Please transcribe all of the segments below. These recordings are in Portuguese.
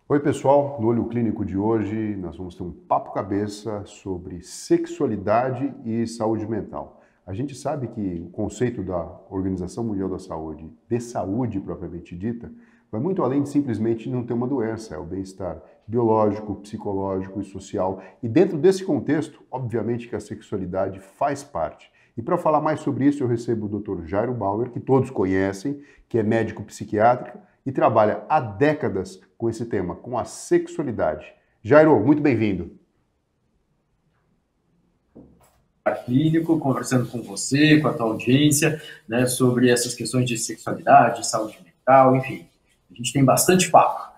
Oi pessoal, no Olho Clínico de hoje nós vamos ter um papo cabeça sobre sexualidade e saúde mental. A gente sabe que o conceito da Organização Mundial da Saúde, de saúde propriamente dita, vai muito além de simplesmente não ter uma doença, é o bem-estar biológico, psicológico e social. E dentro desse contexto, obviamente que a sexualidade faz parte. E para falar mais sobre isso, eu recebo o Dr. Jairo Bauer, que todos conhecem, que é médico psiquiatra e trabalha há décadas com esse tema, com a sexualidade. Jairo, muito bem-vindo. Clínico, conversando com você, com a tua audiência, né, sobre essas questões de sexualidade, saúde mental, enfim. A gente tem bastante papo.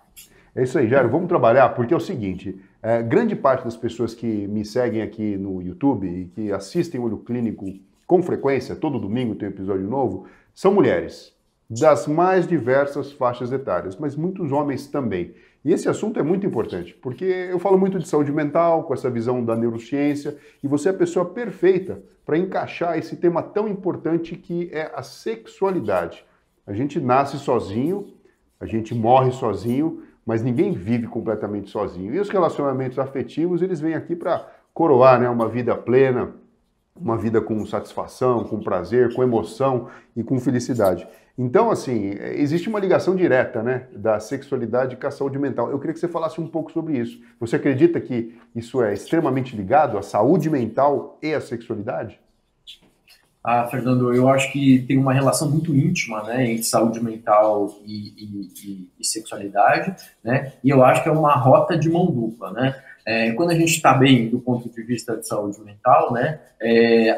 É isso aí, Jairo, vamos trabalhar, porque é o seguinte, grande parte das pessoas que me seguem aqui no YouTube e que assistem o Olho Clínico com frequência, todo domingo tem um episódio novo, são mulheres, das mais diversas faixas etárias, mas muitos homens também. E esse assunto é muito importante, porque eu falo muito de saúde mental, com essa visão da neurociência, e você é a pessoa perfeita para encaixar esse tema tão importante que é a sexualidade. A gente nasce sozinho, a gente morre sozinho, mas ninguém vive completamente sozinho. E os relacionamentos afetivos, eles vêm aqui para coroar, né, uma vida plena, uma vida com satisfação, com prazer, com emoção e com felicidade. Então, assim, existe uma ligação direta, né, da sexualidade com a saúde mental. Eu queria que você falasse um pouco sobre isso. Você acredita que isso é extremamente ligado à saúde mental e à sexualidade? Fernando, eu acho que tem uma relação muito íntima, né, entre saúde mental e sexualidade, né, e eu acho que é uma rota de mão dupla, né. Quando a gente está bem do ponto de vista de saúde mental, né,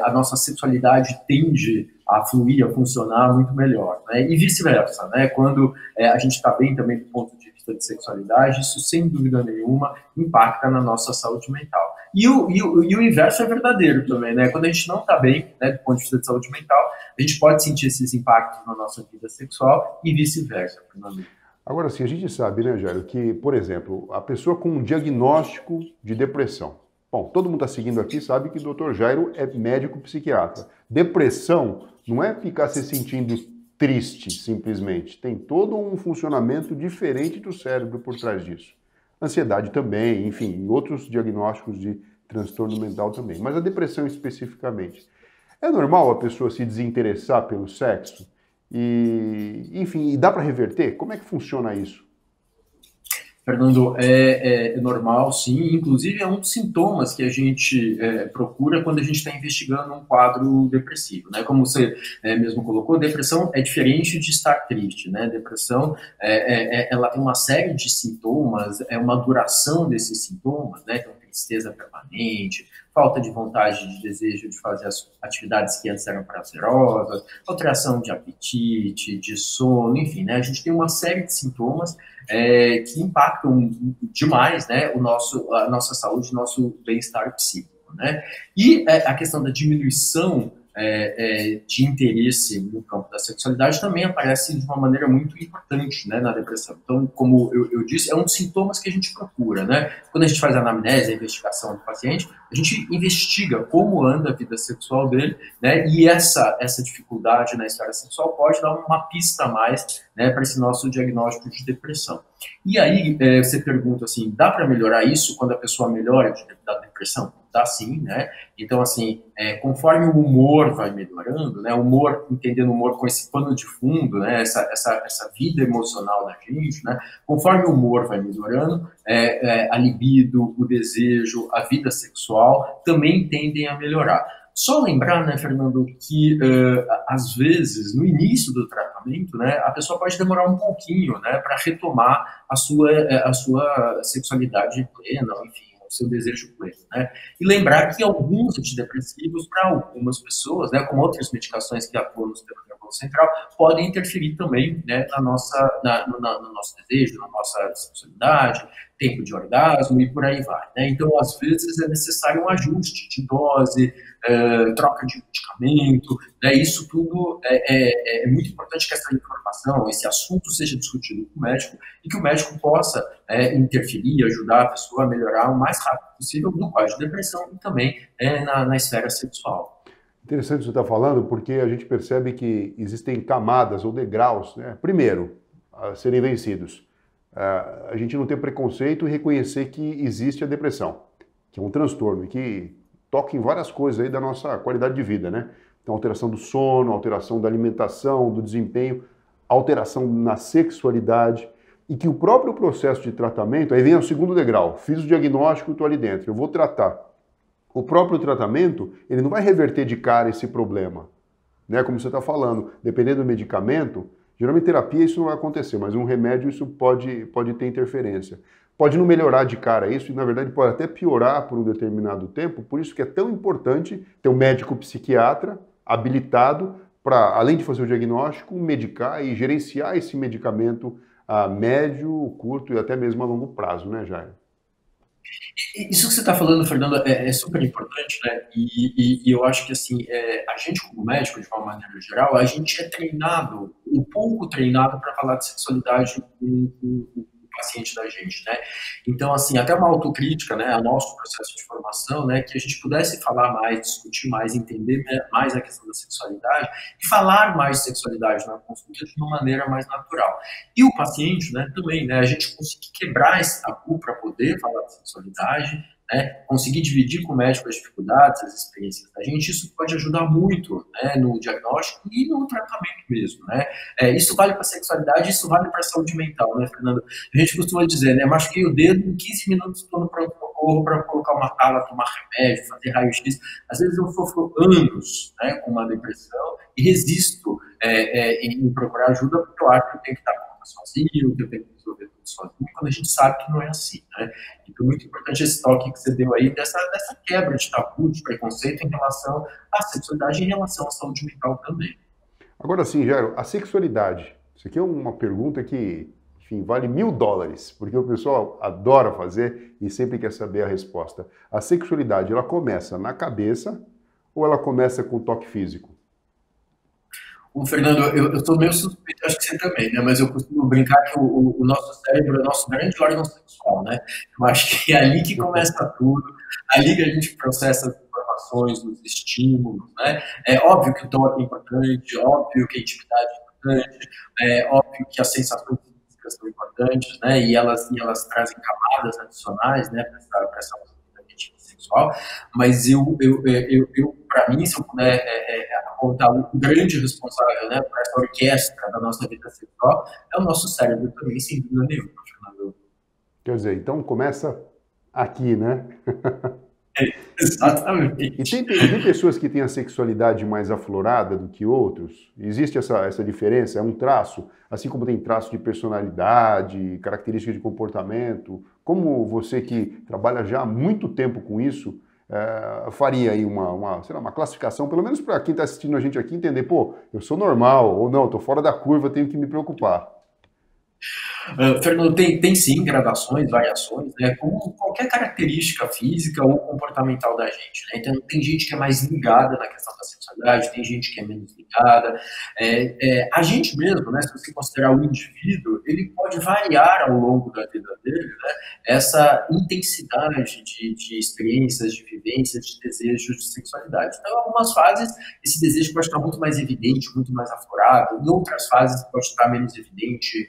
a nossa sexualidade tende a fluir, a funcionar muito melhor, né, e vice-versa, né, quando a gente está bem também do ponto de vista de sexualidade, isso sem dúvida nenhuma impacta na nossa saúde mental. E o inverso é verdadeiro também, né? Quando a gente não está bem, né, do ponto de vista de saúde mental, a gente pode sentir esses impactos na nossa vida sexual e vice-versa, Fernando. Agora sim, a gente sabe, né, Jairo, que, por exemplo, a pessoa com um diagnóstico de depressão. Bom, todo mundo está seguindo aqui sabe que o Dr. Jairo é médico psiquiatra. Depressão não é ficar se sentindo triste, simplesmente. Tem todo um funcionamento diferente do cérebro por trás disso. Ansiedade também, enfim, outros diagnósticos de transtorno mental também. Mas a depressão especificamente. É normal a pessoa se desinteressar pelo sexo? E, enfim, e dá para reverter? Como é que funciona isso? Fernando, é normal, sim. Inclusive, é um dos sintomas que a gente procura quando a gente está investigando um quadro depressivo, né? Como você mesmo colocou, depressão é diferente de estar triste, né? Depressão, ela tem uma série de sintomas, é uma duração desses sintomas, né? Então, tristeza permanente, falta de vontade, de desejo de fazer as atividades que antes eram prazerosas, alteração de apetite, de sono, enfim, né? A gente tem uma série de sintomas que impactam demais, né, a nossa saúde, o nosso bem-estar psíquico, né? E a questão da diminuição de interesse no campo da sexualidade também aparece de uma maneira muito importante, né, na depressão. Então, como eu disse, é um dos sintomas que a gente procura, né? Quando a gente faz a anamnese, a investigação do paciente, a gente investiga como anda a vida sexual dele, né? E essa dificuldade na esfera sexual pode dar uma pista a mais, né, para esse nosso diagnóstico de depressão. E aí você pergunta assim, dá para melhorar isso quando a pessoa melhora da depressão? Dá sim, né? Então, assim, conforme o humor vai melhorando, né? O humor, entendendo o humor com esse pano de fundo, né? Essa vida emocional da gente, né? Conforme o humor vai melhorando, a libido, o desejo, a vida sexual também tendem a melhorar. Só lembrar, né, Fernando, que às vezes, no início do tratamento, né, a pessoa pode demorar um pouquinho, né, para retomar a sua sexualidade plena, enfim, o seu desejo pleno, né? E lembrar que alguns antidepressivos, para algumas pessoas, né, como outras medicações que atuam no sistema nervoso central, podem interferir também, né, no nosso desejo, na nossa sexualidade, tempo de orgasmo e por aí vai, né? Então, às vezes, é necessário um ajuste de dose, troca de medicamento, né? Isso tudo é muito importante que essa informação, esse assunto seja discutido com o médico e que o médico possa interferir, ajudar a pessoa a melhorar o mais rápido possível no quadro de depressão e também na esfera sexual. Interessante você estar falando, porque a gente percebe que existem camadas ou degraus, né? Primeiro, a serem vencidos. a gente não ter preconceito e reconhecer que existe a depressão, que é um transtorno e que toca em várias coisas aí da nossa qualidade de vida, né? Então, alteração do sono, alteração da alimentação, do desempenho, alteração na sexualidade, e que o próprio processo de tratamento, aí vem o segundo degrau, fiz o diagnóstico, estou ali dentro, eu vou tratar. O próprio tratamento, ele não vai reverter de cara esse problema, né? Como você está falando, dependendo do medicamento, geralmente terapia isso não vai acontecer, mas um remédio isso pode ter interferência. Pode não melhorar de cara isso, e na verdade pode até piorar por um determinado tempo, por isso que é tão importante ter um médico psiquiatra habilitado para, além de fazer o diagnóstico, medicar e gerenciar esse medicamento a médio, curto e até mesmo a longo prazo, né, Jair? Isso que você está falando, Fernando, é super importante, né? E eu acho que assim, a gente como médico, de uma maneira geral, a gente é treinado, um pouco treinado para falar de sexualidade com o paciente da gente, né? Então, assim, até uma autocrítica, né, ao nosso processo de formação, né, que a gente pudesse falar mais, discutir mais, entender mais a questão da sexualidade e falar mais de sexualidade na consulta de uma maneira mais natural. E o paciente, né, também, né, a gente conseguir quebrar esse tabu para poder falar de sexualidade, né, conseguir dividir com o médico as dificuldades, as experiências da gente, isso pode ajudar muito, né, no diagnóstico e no tratamento mesmo, né. Isso vale para a sexualidade, isso vale para a saúde mental, né, Fernando? A gente costuma dizer, né, machuquei o dedo, em 15 minutos estou no pronto-socorro para colocar uma tala, tomar remédio, fazer raio-x. Às vezes eu sofro anos, né, com uma depressão e resisto em procurar ajuda porque eu acho que eu tenho que estar sozinho, que eu tenho que resolver tudo sozinho, quando a gente sabe que não é assim, né? Então, muito importante esse toque que você deu aí, dessa quebra de tabu, de preconceito em relação à sexualidade e em relação à saúde mental também. Agora sim, Jairo, a sexualidade. Isso aqui é uma pergunta que, enfim, vale $1000, porque o pessoal adora fazer e sempre quer saber a resposta. A sexualidade, ela começa na cabeça ou ela começa com toque físico? O Fernando, eu sou meio suspeito, acho que você também, né? Mas eu costumo brincar que o nosso cérebro é o nosso grande órgão sexual, né? Eu acho que é ali que começa tudo, ali que a gente processa as informações, os estímulos, né? É óbvio que o toque é importante, óbvio que a intimidade é importante, é óbvio que as sensações físicas são importantes, né? E elas trazem camadas adicionais, né? Para essa sexual, mas para mim, se eu puder apontar o grande responsável, né, por essa orquestra da nossa vida sexual, é o nosso cérebro também, sem dúvida nenhuma, Fernando. Quer dizer, então começa aqui, né? Exatamente. E tem pessoas que têm a sexualidade mais aflorada do que outros? Existe essa diferença? É um traço? Assim como tem traço de personalidade, característica de comportamento? Como você que trabalha já há muito tempo com isso, faria aí sei lá, uma classificação, pelo menos para quem está assistindo a gente aqui entender, pô, eu sou normal, ou não, estou fora da curva, tenho que me preocupar. Fernando, tem sim gradações, variações, né, como qualquer característica física ou comportamental da gente, né? Então, tem gente que é mais ligada na questão da sexualidade, tem gente que é menos ligada. A gente mesmo, né, se você considerar o indivíduo, ele pode variar ao longo da vida dele, né, essa intensidade de experiências, de vivências, de desejos de sexualidade. Então, em algumas fases, esse desejo pode estar muito mais evidente, muito mais aflorado, em outras fases pode estar menos evidente,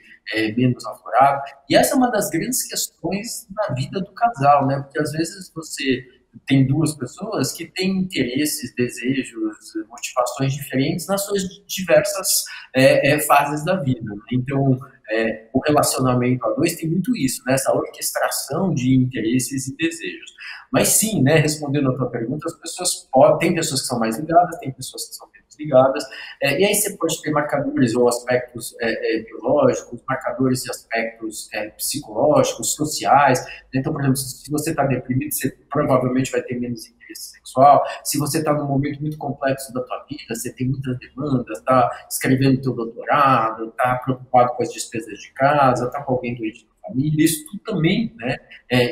menos aflorado. E essa é uma das grandes questões da vida do casal, né? Porque às vezes você tem duas pessoas que têm interesses, desejos, motivações diferentes nas suas diversas fases da vida, né? Então, o relacionamento a dois tem muito isso, né? Essa orquestração de interesses e desejos. Mas sim, né, respondendo a tua pergunta, as pessoas tem pessoas que são mais ligadas, tem pessoas que são menos ligadas, e aí você pode ter marcadores ou aspectos biológicos, marcadores e aspectos psicológicos, sociais. Então, por exemplo, se você está deprimido, você provavelmente vai ter menos interesse sexual. Se você está num momento muito complexo da tua vida, você tem muitas demandas, está escrevendo teu doutorado, está preocupado com as despesas de casa, está com alguém doente na família, isso tudo também, né,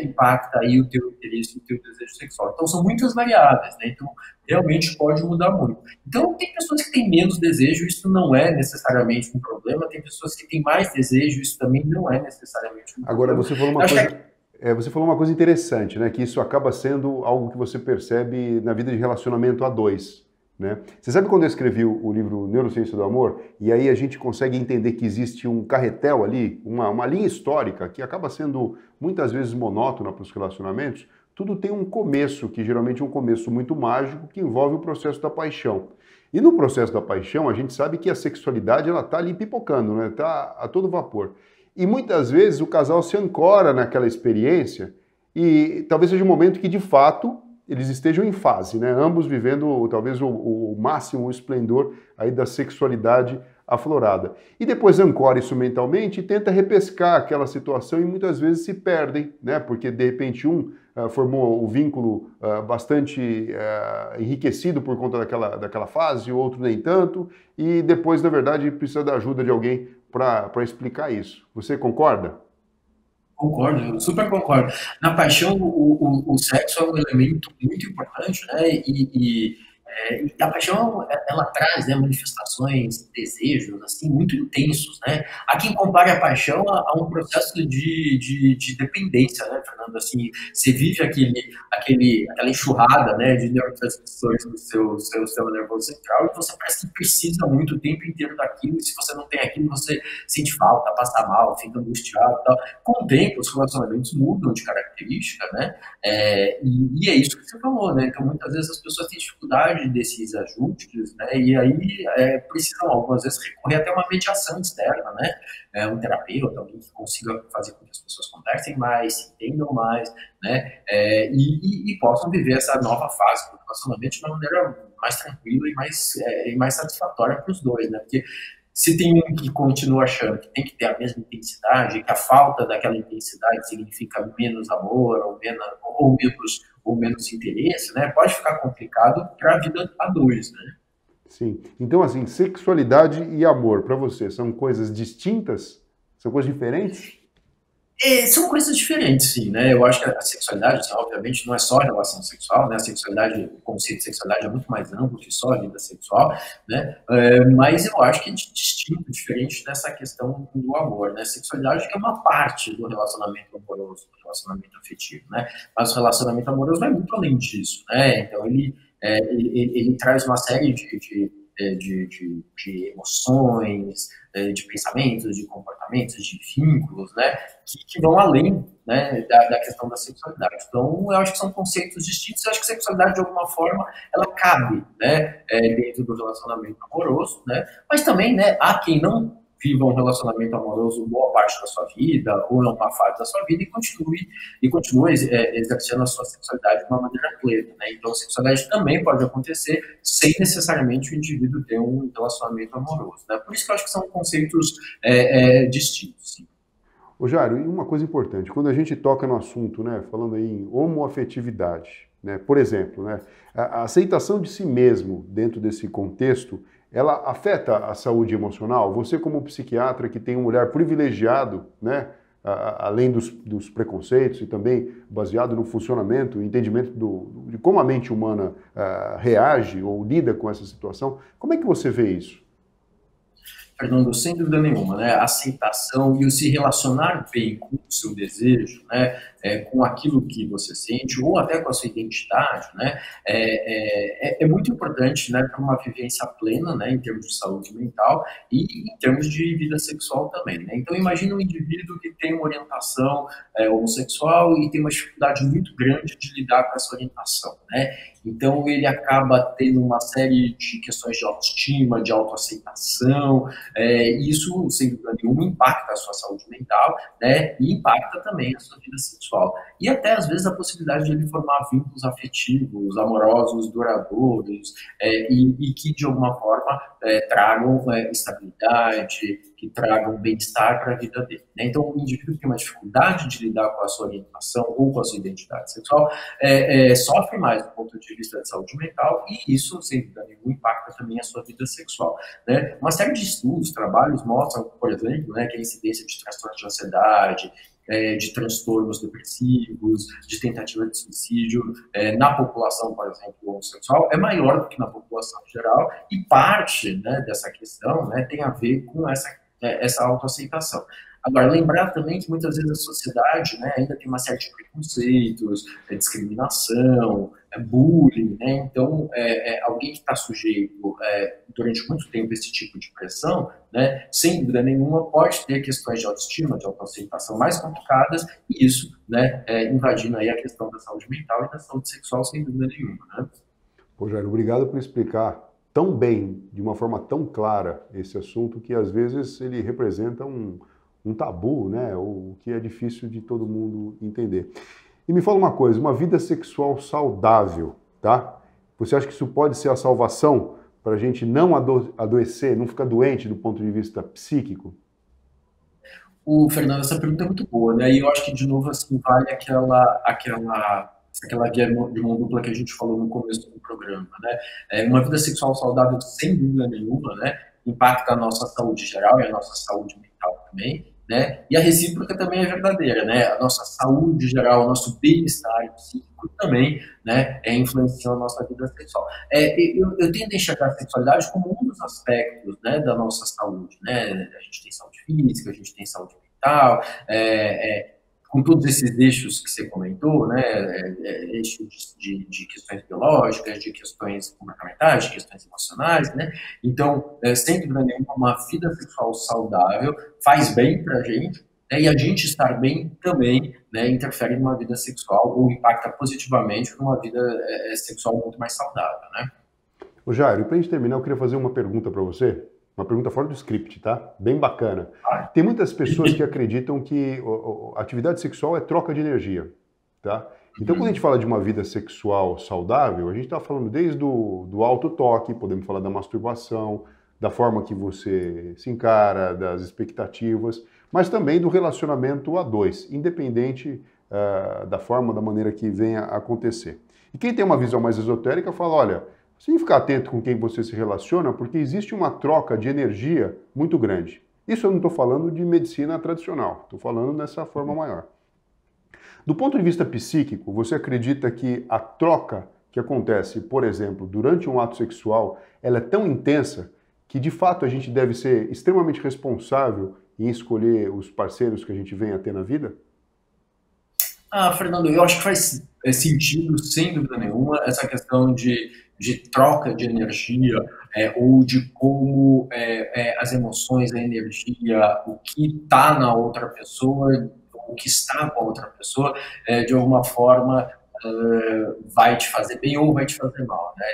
impacta aí o teu interesse, o teu desejo sexual. Então, são muitas variáveis, né? Então, realmente pode mudar muito. Então, tem pessoas que têm menos desejo, isso não é necessariamente um problema, tem pessoas que têm mais desejo, isso também não é necessariamente um Agora, problema. você falou uma coisa... você falou uma coisa interessante, né? Que isso acaba sendo algo que você percebe na vida de relacionamento a dois. né? Você sabe quando eu escrevi o livro Neurociência do Amor, e aí a gente consegue entender que existe um carretel ali, uma linha histórica que acaba sendo muitas vezes monótona para os relacionamentos, tudo tem um começo, que geralmente é um começo muito mágico, que envolve o processo da paixão. E no processo da paixão, a gente sabe que a sexualidade ela está ali pipocando, né? Está a todo vapor. E muitas vezes o casal se ancora naquela experiência e talvez seja um momento que, de fato, eles estejam em fase, né? Ambos vivendo talvez o máximo, o esplendor aí da sexualidade aflorada. E depois ancora isso mentalmente e tenta repescar aquela situação e muitas vezes se perdem, né? Porque de repente formou o vínculo bastante enriquecido por conta daquela fase, o outro nem tanto, e depois, na verdade, precisa da ajuda de alguém para explicar isso. Você concorda? Concordo, eu super concordo. Na paixão, o sexo é um elemento muito importante, né? E a paixão, ela traz, né, manifestações, desejos, assim, muito intensos, né? Há quem compare a paixão a um processo de dependência, né, Fernando? Assim, você vive aquela enxurrada, né, de neurotransmissores no seu sistema nervoso central e você parece que precisa muito o tempo inteiro daquilo e se você não tem aquilo, você sente falta, passa mal, fica angustiado e tal. Com o tempo, os relacionamentos mudam de característica, né? E é isso que você falou, né? Então, muitas vezes as pessoas têm dificuldade desses ajustes, né? E aí precisam, algumas vezes, recorrer até uma mediação externa, né? Um terapeuta, alguém que consiga fazer com que as pessoas conversem mais, se entendam mais, né? E possam viver essa nova fase do relacionamento de uma maneira mais tranquila e mais satisfatória para os dois, né? Porque se tem um que continua achando que tem que ter a mesma intensidade, que a falta daquela intensidade significa menos amor ou menos interesse, né? Pode ficar complicado para a vida a dois, né? Sim. Então, assim, sexualidade e amor, para você, são coisas distintas? São coisas diferentes? São coisas diferentes, sim, né? Eu acho que a sexualidade, assim, obviamente, não é só a relação sexual, né? A sexualidade, o conceito de sexualidade é muito mais amplo que só a vida sexual, né? Mas eu acho que é distinto, diferente dessa questão do amor, né? A sexualidade que é uma parte do relacionamento amoroso, do relacionamento afetivo, né? Mas o relacionamento amoroso vai muito além disso, né? Então, ele traz uma série de emoções, de pensamentos, de comportamentos, de vínculos, né, que vão além, né, da questão da sexualidade. Então, eu acho que são conceitos distintos. Eu acho que a sexualidade, de alguma forma, ela cabe, né, dentro do relacionamento amoroso, né, mas também, né, há quem não viva um relacionamento amoroso boa parte da sua vida, ou em uma fase da sua vida, e continue exercendo a sua sexualidade de uma maneira plena, né? Então, a sexualidade também pode acontecer sem necessariamente o indivíduo ter um relacionamento amoroso, né? Por isso que eu acho que são conceitos distintos, sim. Ô Jário, e uma coisa importante, quando a gente toca no assunto, né, falando aí em homoafetividade, né, por exemplo, né, a aceitação de si mesmo dentro desse contexto, ela afeta a saúde emocional? Você como psiquiatra que tem um olhar privilegiado, né, além dos preconceitos e também baseado no funcionamento, entendimento de como a mente humana reage ou lida com essa situação, como é que você vê isso? Fernando, sem dúvida nenhuma, né? A aceitação e o se relacionar bem com o seu desejo, né? Com aquilo que você sente, ou até com a sua identidade, né? É muito importante, né, para uma vivência plena, né, em termos de saúde mental e em termos de vida sexual também, né? Então, imagina um indivíduo que tem uma orientação homossexual e tem uma dificuldade muito grande de lidar com essa orientação, né? Então, ele acaba tendo uma série de questões de autoestima, de autoaceitação, isso, sem dúvida nenhuma, impacta a sua saúde mental, né, e impacta também a sua vida sexual. E até, às vezes, a possibilidade de ele formar vínculos afetivos, amorosos, duradouros, e que, de alguma forma, tragam estabilidade, que tragam bem-estar para a vida dele, né? Então, o indivíduo que tem uma dificuldade de lidar com a sua orientação ou com a sua identidade sexual sofre mais do ponto de vista de saúde mental e isso, sem dúvida nenhuma, impacta também a sua vida sexual, né? Uma série de estudos, trabalhos mostram, por exemplo, né, que a incidência de transtornos de ansiedade, de transtornos depressivos, de tentativa de suicídio na população, por exemplo, homossexual, é maior do que na população geral e parte, né, dessa questão, né, tem a ver com essa autoaceitação. Agora, lembrar também que muitas vezes a sociedade, né, ainda tem uma série de preconceitos, discriminação, bullying, né? Então, alguém que está sujeito durante muito tempo a esse tipo de pressão, né, sem dúvida nenhuma, pode ter questões de autoestima, de autoaceitação mais complicadas, e isso, né, invadindo aí a questão da saúde mental e da saúde sexual, sem dúvida nenhuma, né? Pô, Jair, obrigado por explicar tão bem, de uma forma tão clara, esse assunto que às vezes ele representa um tabu, né? O que é difícil de todo mundo entender. E me fala uma coisa, uma vida sexual saudável, tá? Você acha que isso pode ser a salvação para a gente não adoecer, não ficar doente do ponto de vista psíquico? Fernando, essa pergunta é muito boa, né? E eu acho que, de novo, assim, vale aquela via de mão dupla que a gente falou no começo do programa, né? Uma vida sexual saudável, sem dúvida nenhuma, né? Impacta a nossa saúde geral e a nossa saúde mental também, né? E a recíproca também é verdadeira, né? A nossa saúde geral, o nosso bem-estar psíquico também, né? Influencia a nossa vida sexual. Eu tento enxergar a sexualidade como um dos aspectos, né, da nossa saúde, né? A gente tem saúde física, a gente tem saúde mental, com todos esses eixos que você comentou, né, eixos de questões biológicas, de questões comportamentais, de questões emocionais, né, então, sem dúvida nenhuma, uma vida sexual saudável faz bem para a gente, né, e a gente estar bem também, né, interfere numa vida sexual ou impacta positivamente numa vida sexual muito mais saudável, né. Ô Jair, para a gente terminar, eu queria fazer uma pergunta para você. Uma pergunta fora do script, tá? Bem bacana. Tem muitas pessoas que acreditam que a atividade sexual é troca de energia, tá? Então, quando a gente fala de uma vida sexual saudável, a gente está falando desde do autotoque, podemos falar da masturbação, da forma que você se encara, das expectativas, mas também do relacionamento a dois, independente da forma, da maneira que venha a acontecer. E quem tem uma visão mais esotérica fala, olha, você tem que ficar atento com quem você se relaciona, porque existe uma troca de energia muito grande. Isso eu não estou falando de medicina tradicional, estou falando nessa forma maior. Do ponto de vista psíquico, você acredita que a troca que acontece, por exemplo, durante um ato sexual, ela é tão intensa que, de fato, a gente deve ser extremamente responsável em escolher os parceiros que a gente vem a ter na vida? Fernando, eu acho que faz sentido, sem dúvida nenhuma, essa questão de troca de energia, ou de como as emoções, a energia, o que está na outra pessoa, o que está com a outra pessoa, de alguma forma vai te fazer bem ou vai te fazer mal, né?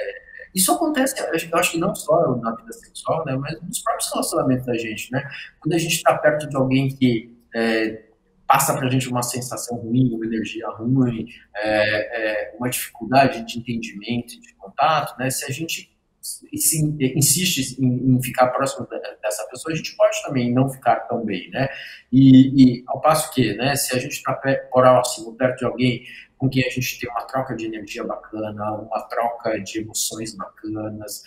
Isso acontece, eu acho que não só na vida sexual, né, mas nos próprios relacionamentos da gente, né? Quando a gente está perto de alguém que passa para a gente uma sensação ruim, uma energia ruim, uma dificuldade de entendimento, de contato, né? Se a gente insiste em ficar próximo dessa pessoa, a gente pode também não ficar tão bem, né? E ao passo que, né, se a gente está próximo, perto de alguém com quem a gente tem uma troca de energia bacana, uma troca de emoções bacanas,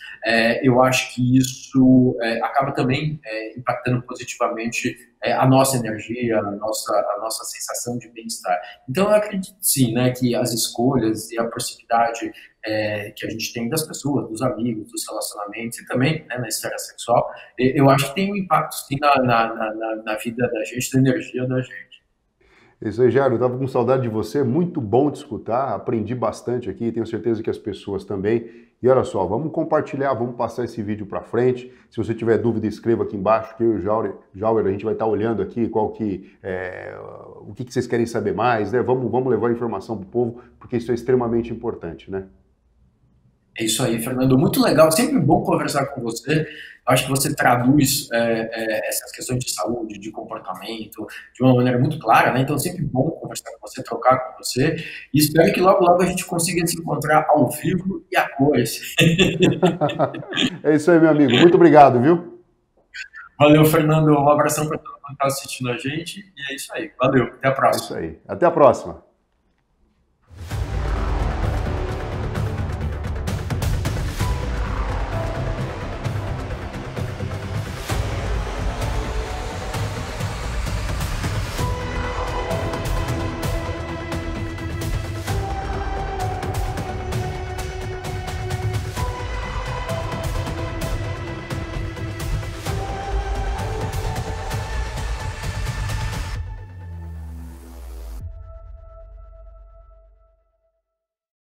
eu acho que isso acaba também impactando positivamente a nossa energia, a nossa sensação de bem-estar. Então, eu acredito sim, né, que as escolhas e a proximidade que a gente tem das pessoas, dos amigos, dos relacionamentos e também, né, na esfera sexual, eu acho que tem um impacto sim na vida da gente, na energia da gente. Isso aí, Jairo, eu estava com saudade de você, muito bom te escutar, aprendi bastante aqui, tenho certeza que as pessoas também. E olha só, vamos compartilhar, vamos passar esse vídeo para frente. Se você tiver dúvida, escreva aqui embaixo, que eu e o Jauer, a gente vai estar olhando aqui o que vocês querem saber mais, né? Vamos levar a informação para o povo, porque isso é extremamente importante, né? É isso aí, Fernando. Muito legal, sempre bom conversar com você. Eu acho que você traduz essas questões de saúde, de comportamento, de uma maneira muito clara, né? Então, é sempre bom conversar com você, trocar com você. E espero que logo, logo a gente consiga se encontrar ao vivo e a cores. É isso aí, meu amigo. Muito obrigado, viu? Valeu, Fernando. Um abração para todo mundo que está assistindo a gente. E é isso aí. Valeu. Até a próxima. É isso aí. Até a próxima.